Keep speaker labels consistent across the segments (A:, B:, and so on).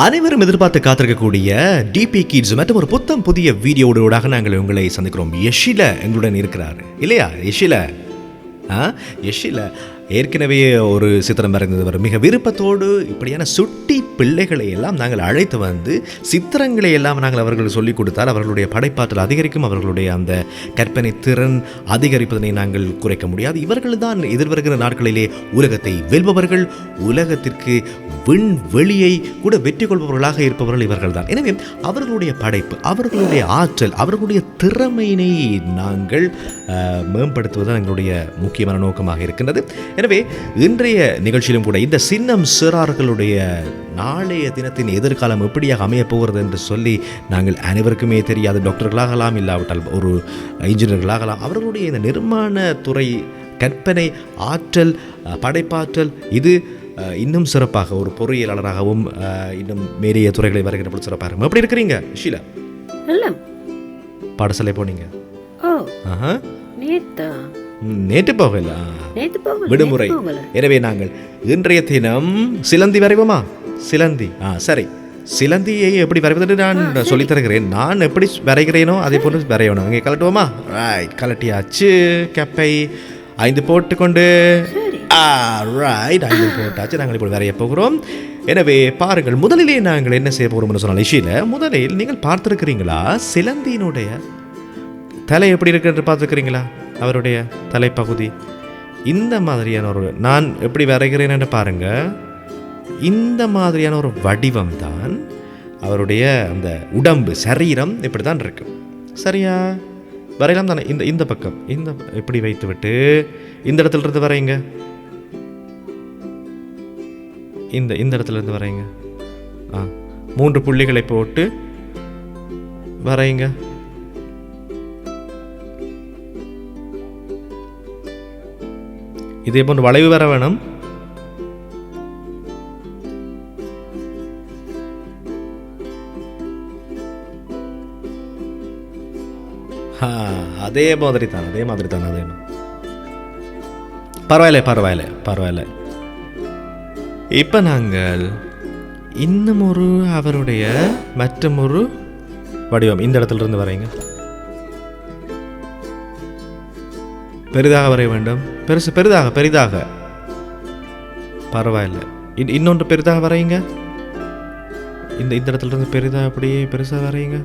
A: அனைவரும் எதிர்பார்த்து காத்திருக்கக்கூடிய டிபி கிட்ஸ் மற்றும் ஒரு புத்தம் புதிய வீடியோவோடாக நாங்கள் உங்களை சந்திக்கிறோம். யஷில எங்களுடன் இருக்கிறார் இல்லையா? யஷில ஏற்கனவே ஒரு சித்திரம் வரைந்தவர். மிக விருப்பத்தோடு இப்படியான சுட்டி பிள்ளைகளை எல்லாம் நாங்கள் அழைத்து வந்து சித்திரங்களை எல்லாம் நாங்கள் அவர்கள் சொல்லிக் கொடுத்தால் அவர்களுடைய படைப்பாற்றல் அதிகரிக்கும், அவர்களுடைய அந்த கற்பனை திறன் அதிகரிப்பதனை நாங்கள் குறைக்க முடியாது. இவர்கள் தான் எதிர்வருகிற நாட்களிலே உலகத்தை வெல்பவர்கள், உலகத்திற்கு விண்வெளியை கூட வெற்றி கொள்பவர்களாக இருப்பவர்கள் இவர்கள் தான். எனவே அவர்களுடைய படைப்பு, அவர்களுடைய ஆற்றல், அவர்களுடைய திறமையினை நாங்கள் மேம்படுத்துவது எங்களுடைய முக்கியமான நோக்கமாக இருக்கின்றது. எனவே இன்றைய நிகழ்ச்சியிலும் கூட இந்த சின்னம் சிறார்களுடைய நாளைய தினத்தின் எதிர்காலம் எப்படியாக அமையப் போகிறது என்று சொல்லி நாங்கள் அனைவருக்குமே தெரியாது. டாக்டர்களாகலாம், இல்லாவிட்டால் ஒரு இன்ஜினியர்களாகலாம். அவர்களுடைய இந்த நிர்மாண துறை, கற்பனை ஆற்றல், படைப்பாற்றல் இது இன்னும் சிறப்பாக ஒரு பொறியியலாளராகவும் இன்னும் மேரிய துறைகளை வருகிற பொழுது சிறப்பாக இருக்கும். எப்படி இருக்கிறீங்க ஷீலா? பாடசாலை போனீங்க? நேற்று போகல, விடுமுறை. எனவே நாங்கள் இன்றைய தினம் சிலந்தி வரைவோமா? சிலந்தி சரி, சிலந்தியை எப்படி வரைவதற்கு நான் சொல்லித் தருகிறேன். நான் எப்படி வரைகிறேனோ அதே போன்று வரையணும். இங்கே கலட்டுவோமா? ரைட், கலட்டியாச்சு. கப்பை 5 போட்டுக்கொண்டு ரைட் 5 போட்டாச்சு. நாங்கள் இப்போ வரைய போகிறோம். எனவே பாருங்கள், முதலிலே நாங்கள் என்ன செய்ய போகிறோம்னு சொன்னால் இஷில, முதலில் நீங்கள் பார்த்துருக்கிறீங்களா சிலந்தியினுடைய தலை எப்படி இருக்கு என்று பார்த்துருக்கிறீங்களா? அவருடைய தலைப்பகுதி இந்த மாதிரியான ஒரு, நான் எப்படி வரைகிறேன் என்று பாருங்க, இந்த மாதிரியான ஒரு வடிவம் தான் அவருடைய அந்த உடம்பு, சரீரம் இப்படி தான் இருக்கு. சரியா? வரையலாம் தானே? இந்த பக்கம் இந்த இப்படி வைத்து விட்டு இந்த இடத்துல இருந்து வரைங்க. இந்த இடத்துல இருந்து வரைங்க. 3 புள்ளிகளை போட்டு வரைங்க. இதே போன்று வளைவு வர வேணும். அதே மாதிரி தான். அதே பரவாயில்ல. இப்ப நாங்கள் இன்னும் ஒரு அவருடைய மற்றும் ஒரு வடிவம் இந்த இடத்துல இருந்து வரைங்க. பெரிதாக வரைய வேண்டும். பெரிதாக பரவாயில்ல. இன்னொன்று பெரிதாக வரையுங்க. இந்த இடத்துல இருந்து பெரிதாக, அப்படியே பெருசாக வரையுங்க.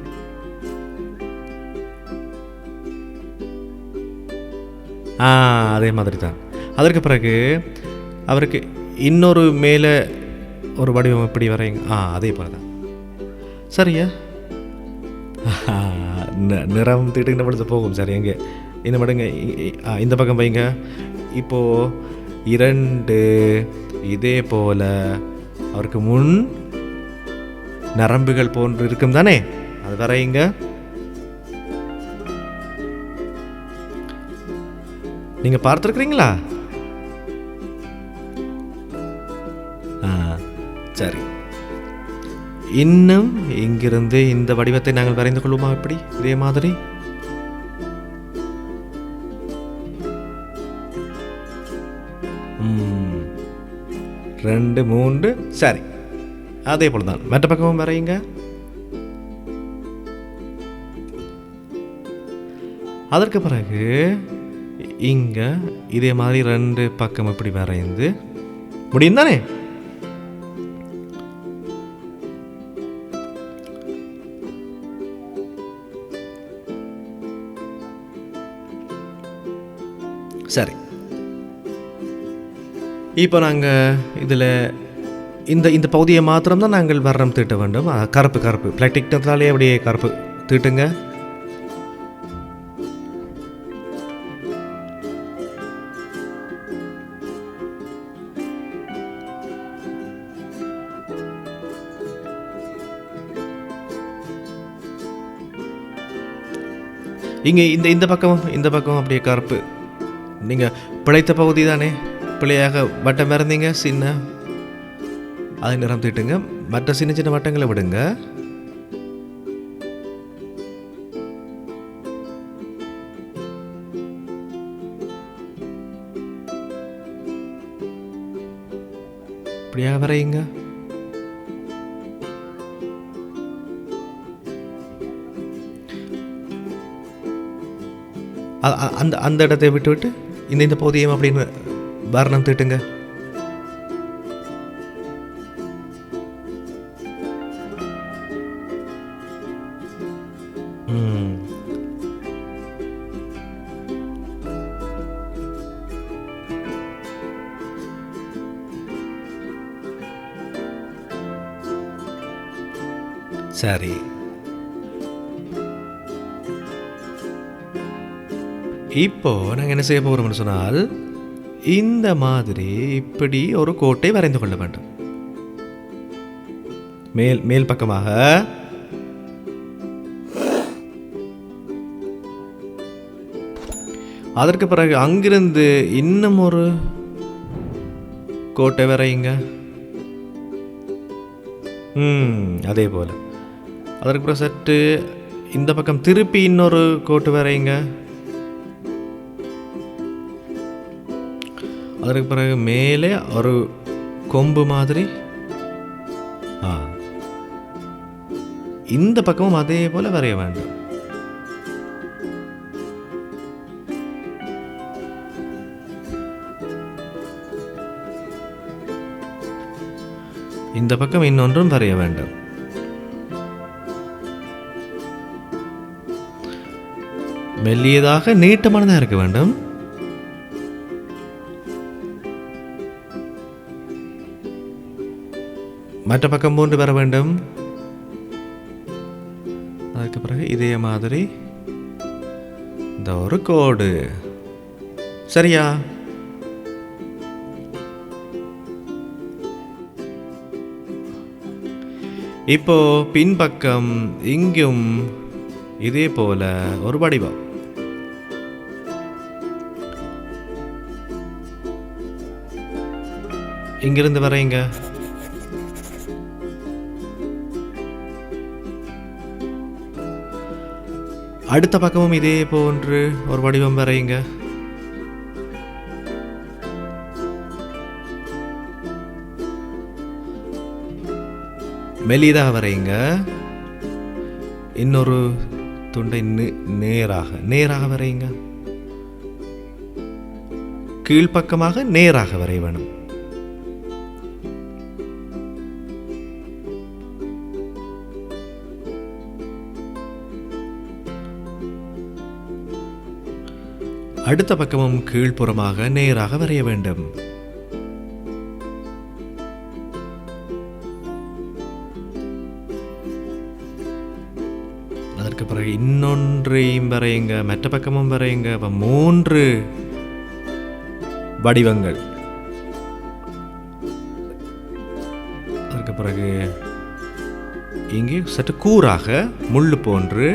A: அதே மாதிரி தான். அதற்கு பிறகு அவருக்கு இன்னொரு மேலே ஒரு வடிவம் எப்படி வரையுங்க. அதே போல தான். சரியா? நிறம் தீட்டுகின்ற பொழுது போகும். சரி, எங்கே இந்த மடங்க இந்த பக்கம் வைங்க. இப்போது 2 இதே போல் அவருக்கு முன் நரம்புகள் போன்று இருக்கும் தானே, அது வரையுங்க. நீங்கள் பார்த்துருக்குறீங்களா? சரி, இன்னும் இங்கிருந்து இந்த வடிவத்தை நாங்கள் வரைந்து கொள்வோமா? எப்படி இதே மாதிரி 2 3 சரி, அதே போல தான் மற்ற பக்கமும் வரையுங்க. அதற்கு பிறகு இங்க இதே மாதிரி 2 பக்கம் இப்படி வரைந்து முடியும் தானே? சரி, இப்போ நாங்கள் இதில் இந்த பகுதியை மாத்திரம்தான் நாங்கள் வர்ணம் தீட்ட வேண்டும். கருப்பு பிளாஸ்டிக்னாலே அப்படியே கருப்பு தீட்டுங்க. இங்கே இந்த பக்கம் அப்படியே கருப்பு. நீங்கள் பிழைத்த பகுதி தானே, பிழையாக வட்டம் இறந்தீங்க, சின்ன அதை நிறம் தீட்டுங்க. மற்ற சின்ன வட்டங்களை விடுங்க. இப்படியாக வரையுங்க. அந்த அந்த இடத்தை விட்டு விட்டு இந்த இந்த பகுதியும் அப்படின்னு வர்ணம் தீட்டுங்க. சரி, இப்போ நாங்கள் என்ன செய்ய போகிறோம்னு சொன்னால், இந்த மாதிரி இப்படி ஒரு கோட்டை வரைந்து கொள்ள வேண்டும். மேல் மேல் பக்கமாக அதற்கு பிறகு அங்கிருந்து இன்னும் ஒரு கோட்டை வரையுங்க. அதே போல் அதற்கு பிறகு சற்று இந்த பக்கம் திருப்பி இன்னொரு கோட்டு வரையுங்க. அதற்கு பிறகு மேலே ஒரு கொம்பு மாதிரி, இந்த பக்கமும் அதே போல வரைய வேண்டும். இந்த பக்கம் இன்னொன்றும் வரைய வேண்டும். மெல்லியதாக நீட்டமானதாக இருக்க வேண்டும். மற்ற பக்கம் போன்று வர வேண்டும். அதுக்கு பிறகு இதே மாதிரி இந்த ஒரு கோடு. சரியா? இப்போ பின்பக்கம் இங்கும் இதே போல ஒரு வடிவம். இங்கிருந்து வரைங்க. அடுத்த பக்கமும் இதே போன்று ஒரு வடிவம் வரையுங்க. மெலிதாக வரையுங்க. இன்னொரு துண்டை நேராக நேராக வரையுங்க. கீழ்ப்பக்கமாக நேராக வரைய வேணும். அடுத்த பக்கமும் கீழ்ப்புறமாக நேராக வரைய வேண்டும். அதற்கு பிறகு இன்னொன்றையும் வரையுங்க. மற்ற பக்கமும் வரையுங்க. 3 வடிவங்கள். அதற்கு பிறகு இங்கே சற்று கூராக முள்ளு போன்று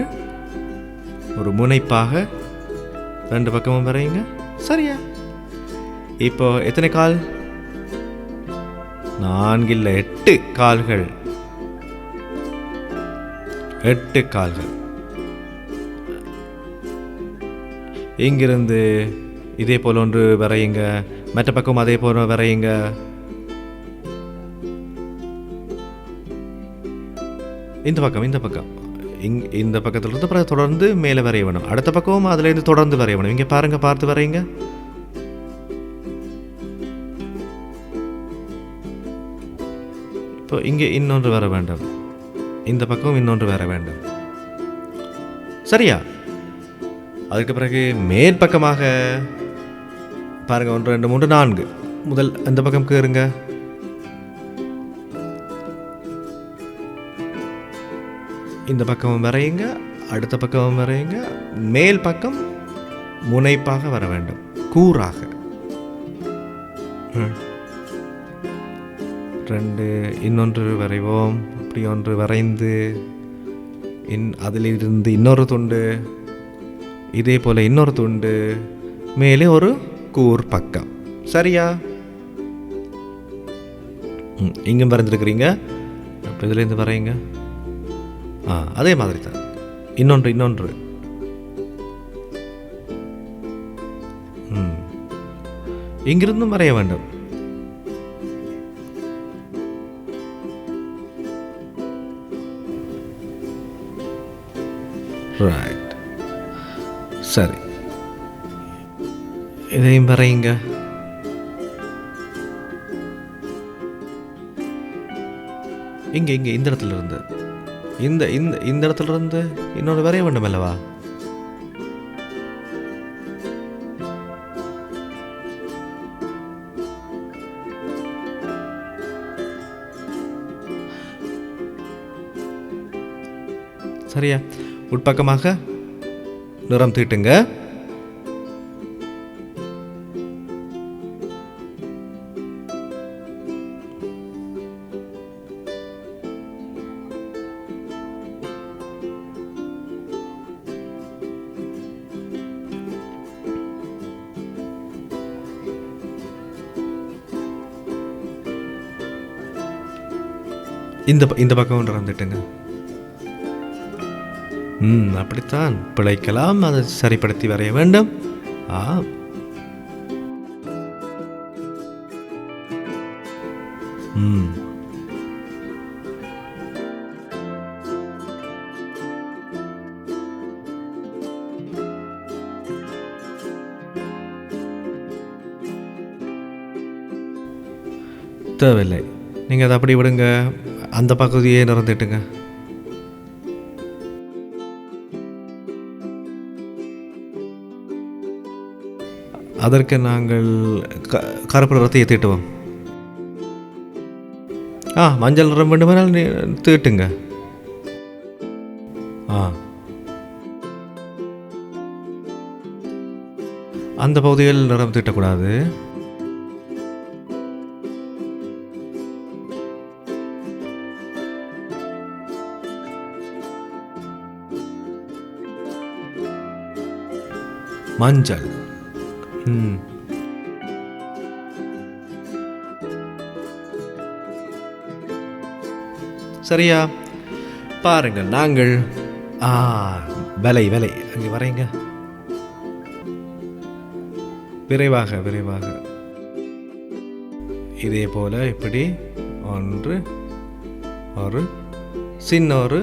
A: ஒரு முனைப்பாக 2 பக்கமும் வரையுங்க. சரியா? இப்போ எத்தனை கால்? 4 இல்லை 8 கால்கள். 8 கால்கள். இங்கிருந்து இதே போல ஒன்று வரையுங்க. மற்ற பக்கம் அதே போல வரையுங்க. இந்த பக்கம் இந்த பக்கத்துல இருந்து பிறகு தொடர்ந்து மேலே வரைய வேணும். அடுத்த பக்கமும் அதுல இருந்து தொடர்ந்து வரைய வேணும். இங்க பாருங்க, பார்த்து வரையுங்க. இப்போ இங்கே இன்னொன்று வர வேண்டும். இந்த பக்கம் இன்னொன்று வர வேண்டும். சரியா? அதுக்கு பிறகு மேல் பக்கமாக பாருங்க. 1 2 3 4. முதல் அந்த பக்கம் கேறுங்க. இந்த பக்கமும் வரையுங்க. அடுத்த பக்கமும் வரையுங்க. மேல் பக்கம் முனைப்பாக வர வேண்டும், கூறாக. 2 இன்னொன்று வரைவோம். அப்படி ஒன்று வரைந்து அதிலிருந்து இன்னொரு துண்டு, இதே போல இன்னொரு துண்டு, மேலே ஒரு கூர் பக்கம். சரியா? இங்கும் வரைஞ்சிருக்கிறீங்க. அப்போ இதுலேருந்து வரையுங்க. அதே மாதிரி தான் இன்னொன்று. இங்கிருந்தும் வரைய வேண்டும். ரைட். சரி. இதையும் வரையுங்க. இங்கே இங்கே இந்த இடத்துல இருந்து இந்த இந்த இந்த இடத்துல இருந்து இன்னொரு வரைய வேண்டும் அல்லவா? சரியா? உட்பக்கமாக நிறம் தீட்டுங்க. இந்த பக்கம் நிறந்துட்டுங்க. அப்படித்தான் பிழைக்கலாம். அதை சரிப்படுத்தி வரைய வேண்டும். தேவையில்லை, நீங்கள் அதை அப்படி விடுங்க. அந்த பகுதியே நிறந்துட்டுங்க. அதற்கு நாங்கள் கருப்பு நிறத்தை தீட்டுவோம். மஞ்சள் நிறம் வேண்டுமானால் தீட்டுங்க. அந்த பகுதியில் நிறம் தீட்டக்கூடாது. மஞ்சள். சரியா? பாருங்கள், நாங்கள் விலை விலை அங்கே வரைங்க. விரைவாக விரைவாக இதே போல இப்படி ஒன்று ஒரு சின்ன ஒரு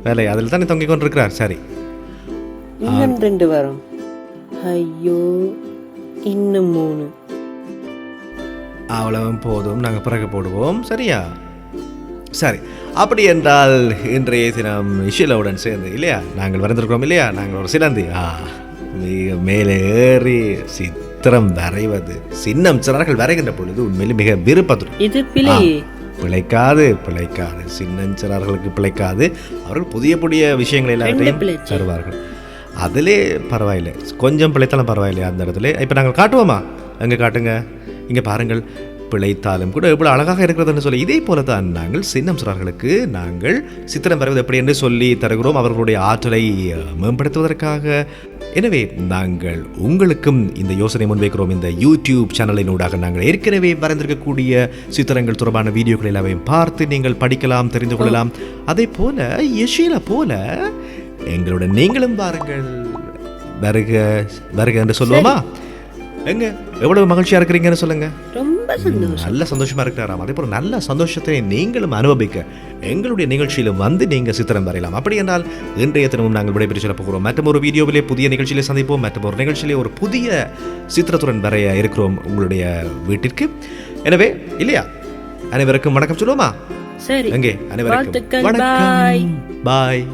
A: விலை அதில் தானே தொங்கிக் கொண்டிருக்கிறார். சரி,
B: இன்னும் 2 வரும். ஐயோ, இன்னும் 3.
A: அவ்வளவும் போதும், நாங்கள் பிறகு போடுவோம். சரியா? சரி, அப்படி என்றால் இன்றைய தினம் இஷிலாவுடன் சேர்ந்து இல்லையா நாங்கள் வரைந்திருக்கிறோம் இல்லையா? நாங்கள் ஒரு சிலந்தி மேலே ஏறி சித்திரம் வரைவது, சின்னம் சிறர்கள் வரைகின்ற பொழுது உண்மையிலே மிக விருப்பத்துடன்.
B: இது
A: பிழைக்காது பிழைக்காது சின்னஞ்சிறார்களுக்கு பிழைக்காது. அவர்கள் புதிய புதிய விஷயங்களை எல்லாத்தையும் தருவார்கள். அதிலே பரவாயில்லை, கொஞ்சம் பிழைத்தாலும் பரவாயில்லையா அந்த இடத்துல. இப்போ நாங்கள் காட்டுவோமா? அங்கே காட்டுங்க. இங்கே பாருங்கள், பிழைத்தாலும் கூட எவ்வளோ அழகாக இருக்கிறதுன்னு சொல்லி. இதே போல தான் நாங்கள் சின்னம் சிறார்களுக்கு நாங்கள் சித்திரம் வரைவது எப்படி என்று சொல்லி தருகிறோம், அவர்களுடைய ஆற்றலை மேம்படுத்துவதற்காக. எனவே நாங்கள் உங்களுக்கும் இந்த யோசனை முன்வைக்கிறோம். இந்த யூடியூப் சேனலினூடாக நாங்கள் ஏற்கனவே வரைந்திருக்கக்கூடிய சித்திரங்கள் தொடர்பான வீடியோக்கள் எல்லாமே பார்த்து நீங்கள் படிக்கலாம், தெரிந்து கொள்ளலாம். அதே போல யஷீலா போல எங்களுடன் நீங்களும் பாருங்கள். வருக வருக என்று சொல்லுவோமா? எங்க எவ்வளவு மகிழ்ச்சியா இருக்கிறீங்கன்னு சொல்லுங்க.
B: ரொம்ப சந்தோஷம்,
A: நல்ல சந்தோஷமா இருக்கிறாராம். அதே போல நல்ல சந்தோஷத்தை நீங்களும் அனுபவிக்க எங்களுடைய நிகழ்ச்சியிலும் வந்து நீங்க சித்திரம் வரையலாம். அப்படி என்றால் இன்றைய தினமும் நாங்கள் விடைபெற்று சொல்ல போகிறோம். மற்றும் ஒரு வீடியோவிலே புதிய நிகழ்ச்சியிலே சந்திப்போம். மற்றும் ஒரு நிகழ்ச்சியிலே ஒரு புதிய சித்திரத்துடன் வரைய இருக்கிறோம் உங்களுடைய வீட்டிற்கு. எனவே இல்லையா, அனைவருக்கும் வணக்கம் சொல்லுவோமா?
B: சரி,
A: எங்கே அனைவருக்கும் வணக்கம். பாய்.